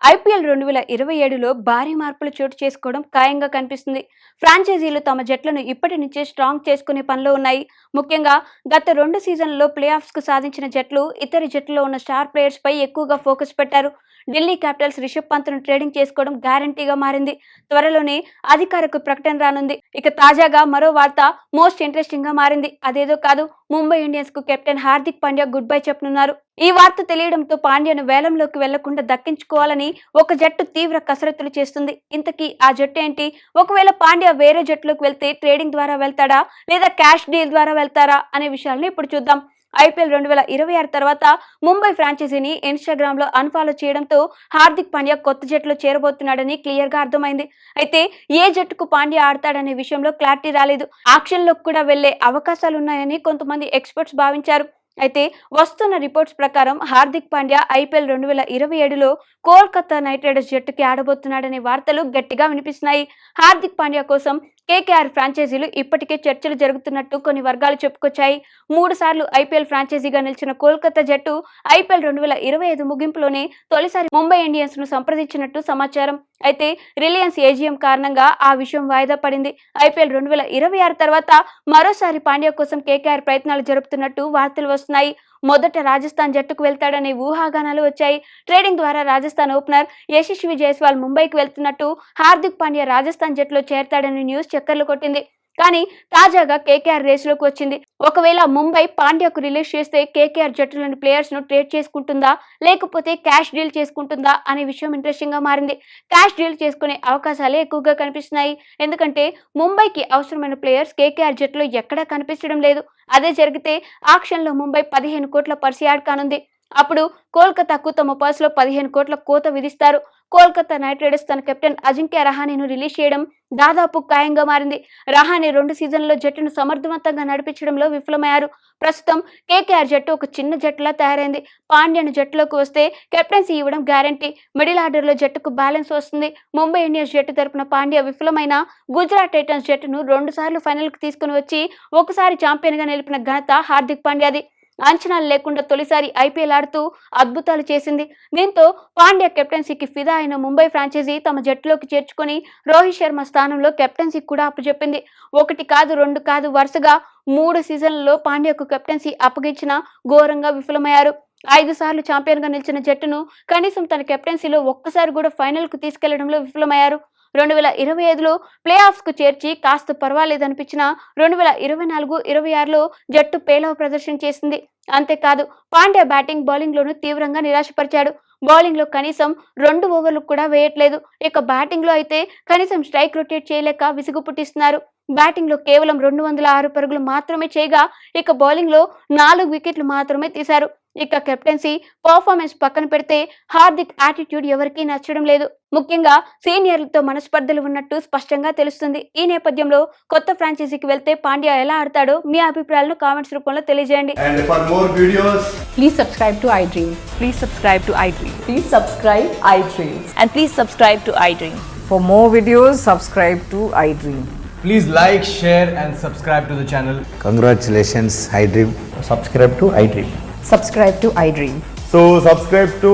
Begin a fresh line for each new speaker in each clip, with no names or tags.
IPL 2027లో భారీ మార్పులు చోటు చేసుకోవడం ఖాయంగా కనిపిస్తుంది. ఫ్రాంచైజీలు తమ జట్లను ఇప్పటి నుంచే స్ట్రాంగ్ చేసుకునే పనిలో ఉన్నాయి. ముఖ్యంగా గత 2 సీజన్లలో ప్లే ఆఫ్స్‌కు సాధించిన జట్లు ఇతర జట్లలో ఉన్న స్టార్ ప్లేయర్స్ పై ఎక్కువగా ఫోకస్ పెట్టారు. ఢిల్లీ క్యాపిటల్స్ రిషబ్ పంత్‌ను ట్రేడింగ్ చేసుకోవడం గ్యారంటీగా మారింది. త్వరలోనే అధికారిక ప్రకటన రానుంది. ఇక తాజాగా మరో వార్త మోస్ట్ ఇంట్రెస్టింగ్ గా మారింది. అదేదో కాదు, ముంబై ఇండియన్స్ కు captain Hardik Pandya good bye చెప్పనున్నారు. ఈ వార్త తెలియడంతో పాండ్యాను వేలంలోకి వెళ్లకుండా దక్కించుకోవాలని ఒక జట్టు తీవ్ర కసరత్తులు చేస్తుంది. ఇంతకీ ఆ జట్టు ఏంటి? ఒకవేళ పాండ్యా వేరే జట్టులోకి వెళ్తే ట్రేడింగ్ ద్వారా వెళ్తాడా లేదా క్యాష్ డీల్ ద్వారా వెళ్తారా అనే విషయాలను ఇప్పుడు చూద్దాం. ఐపీఎల్ 2026 తర్వాత ముంబై ఫ్రాంచైజీని ఇన్‌స్టాగ్రామ్ లో అన్‌ఫాలో చేయడంతో హార్దిక్ పాండ్యా కొత్త జట్టులో చేరబోతున్నాడని క్లియర్ గా అర్థమైంది. అయితే ఏ జట్టుకు పాండ్యా ఆడతాడనే విషయంలో క్లారిటీ రాలేదు. ఆక్షన్లోకి కూడా వెళ్లే అవకాశాలున్నాయని కొంతమంది ఎక్స్పర్ట్స్ భావించారు. అయితే వస్తున్న రిపోర్ట్స్ ప్రకారం హార్దిక్ పాండ్యా ఐపీఎల్ 2027లో కోల్కతా నైట్ రైడర్స్ జట్టుకి ఆడబోతున్నాడనే వార్తలు గట్టిగా వినిపిస్తున్నాయి. హార్దిక్ పాండ్యా కోసం కేకేఆర్ ఫ్రాంచైజీలు ఇప్పటికే చర్చలు జరుగుతున్నట్టు కొన్ని వర్గాలు చెప్పుకొచ్చాయి. 3 సార్లు ఐపీఎల్ ఫ్రాంచైజీగా నిలిచిన కోల్కతా జట్టు ఐపీఎల్ 2025 ముగింపులోనే తొలిసారి ముంబై ఇండియన్స్ ను సంప్రదించినట్టు సమాచారం. అయితే రిలయన్స్ ఏజీఎం కారణంగా ఆ విషయం వాయిదా పడింది. ఐపీఎల్ 2026 తర్వాత మరోసారి పాండ్యా కోసం కేకేఆర్ ప్రయత్నాలు జరుపుతున్నట్టు వార్తలు వస్తున్నాయి. మొదట రాజస్థాన్ జట్టుకు వెళ్తాడనే ఊహాగానాలు వచ్చాయి. ట్రేడింగ్ ద్వారా రాజస్థాన్ ఓపెనర్ యశస్వి జైస్వాల్ ముంబైకి వెళ్తున్నట్టు, హార్దిక్ పాండ్యా రాజస్థాన్ జట్టులో చేరతాడనే న్యూస్ చక్కర్లు కొట్టింది. కానీ తాజాగా కేకేఆర్ రేసులోకి వచ్చింది. ఒకవేళ ముంబై పాండ్యాకు రిలీజ్ చేస్తే కేకేఆర్ జట్టులోని ప్లేయర్స్ ను ట్రేడ్ చేసుకుంటుందా లేకపోతే క్యాష్ డీల్ చేసుకుంటుందా అనే విషయం ఇంట్రెస్టింగ్ గా మారింది. క్యాష్ డీల్ చేసుకునే అవకాశాలే ఎక్కువగా కనిపిస్తున్నాయి. ఎందుకంటే ముంబైకి అవసరమైన ప్లేయర్స్ కేకేఆర్ జట్టులో ఎక్కడా కనిపించడం లేదు. అదే జరిగితే ఆక్షన్ లో ముంబై 15 కోట్ల పర్స్ యాడ్ కానుంది. అప్పుడు కోల్కతాకు తమ పర్సులో 15 కోట్ల కోత విధిస్తారు. కోల్కతా నైట్ రైడర్స్ తన కెప్టెన్ అజింక్య రహానేను రిలీజ్ చేయడం దాదాపు ఖాయంగా మారింది. రహానే 2 సీజన్లలో జట్టును సమర్థవంతంగా నడిపించడంలో విఫలమయ్యారు. ప్రస్తుతం కేకేఆర్ జట్టు ఒక చిన్న జట్టులా తయారైంది. పాండ్యాను జట్టులోకి వస్తే కెప్టెన్సీ ఇవ్వడం గ్యారంటీ. మిడిల్ ఆర్డర్ లో జట్టుకు బ్యాలెన్స్ వస్తుంది. ముంబై ఇండియన్స్ జట్టు తరపున పాండ్యా విఫలమైన గుజరాత్ టైటన్స్ జట్టును 2 సార్లు ఫైనల్ కు తీసుకుని వచ్చి ఒకసారి ఛాంపియన్ గా నిలిపిన ఘనత హార్దిక్ పాండ్యాది. అంచనాలు లేకుండా తొలిసారి ఐపీఎల్ ఆడుతూ అద్భుతాలు చేసింది. దీంతో పాండ్యా కెప్టెన్సీకి ఫిదా అయిన ముంబై ఫ్రాంచైజీ తమ జట్టులోకి చేర్చుకుని రోహిత్ శర్మ స్థానంలో కెప్టెన్సీకి కూడా అప్పచెప్పింది. 1 కాదు 2 కాదు, వరుసగా 3 సీజన్లలో పాండ్యాకు కెప్టెన్సీ అప్పగించినా ఘోరంగా విఫలమయ్యారు. 5 సార్లు ఛాంపియన్ గా నిలిచిన జట్టును కనీసం తన కెప్టెన్సీలో ఒక్కసారి కూడా ఫైనల్ కు తీసుకెళ్లడంలో విఫలమయ్యారు. 2025లో ప్లే ఆఫ్స్ కు చేర్చి కాస్త పర్వాలేదనిపించిన 2024-26లో జట్టు పేలవ ప్రదర్శన చేసింది. అంతేకాదు పాండ్యా బ్యాటింగ్ బౌలింగ్ లోనూ తీవ్రంగా నిరాశపరిచాడు. బౌలింగ్ లో కనీసం 2 ఓవర్లు కూడా వేయట్లేదు. ఇక బ్యాటింగ్ లో అయితే కనీసం స్ట్రైక్ రొటేట్ చేయలేక విసుగు పుట్టిస్తున్నారు. బ్యాటింగ్ లో కేవలం 206 పరుగులు మాత్రమే చేయగా ఇక బౌలింగ్ లో 4 వికెట్లు మాత్రమే తీశారు. ఇక కెప్టెన్సీ పర్ఫార్మెన్స్ పక్కన పెడితే హార్దిక్ యాటిట్యూడ్ ఎవరికీ నచ్చడం లేదు. ముఖ్యంగా సీనియర్లతో మనస్పర్ధలు ఉన్నట్టు స్పష్టంగా తెలుస్తుంది. ఈ నేపథ్యంలో కొత్త ఫ్రాంచైజీకి వెళ్తే పాండ్యా ఎలా ఆడతాడో మీ అభిప్రాయాలను కామెంట్స్ రూపంలో తెలియజేయండి.
And for more videos,
Please subscribe to iDream.
Please subscribe to iDream.
Please subscribe iDream.
And please subscribe to iDream.
For more videos, subscribe to iDream.
please like, share and subscribe to the channel.
Congratulations, iDream.
subscribe to iDream.
Subscribe to iDream.
So subscribe to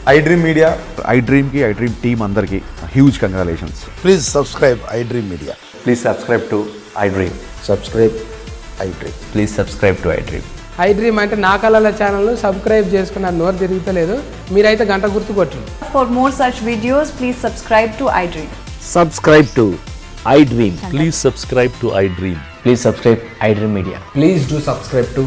iDream Media.
iDream team అందరికి huge congratulations.
Please subscribe iDream Media.
Please subscribe to iDream.
Subscribe iDream.
Please subscribe to iDream.
iDream అంటే నా కళల ఛానల్ను subscribe చేసుకున్న నోరు తిరుగుతలేదు. మీరైతే గంట గుర్తు కొట్టండి.
For more such videos, please subscribe to iDream.
Subscribe to iDream.
Please subscribe to iDream.
Please subscribe iDream Media.
Please do subscribe to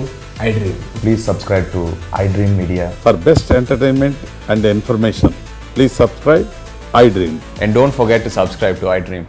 iDream.
Please subscribe to iDream Media.
For best entertainment and information, please subscribe iDream.
And don't forget to subscribe to iDream.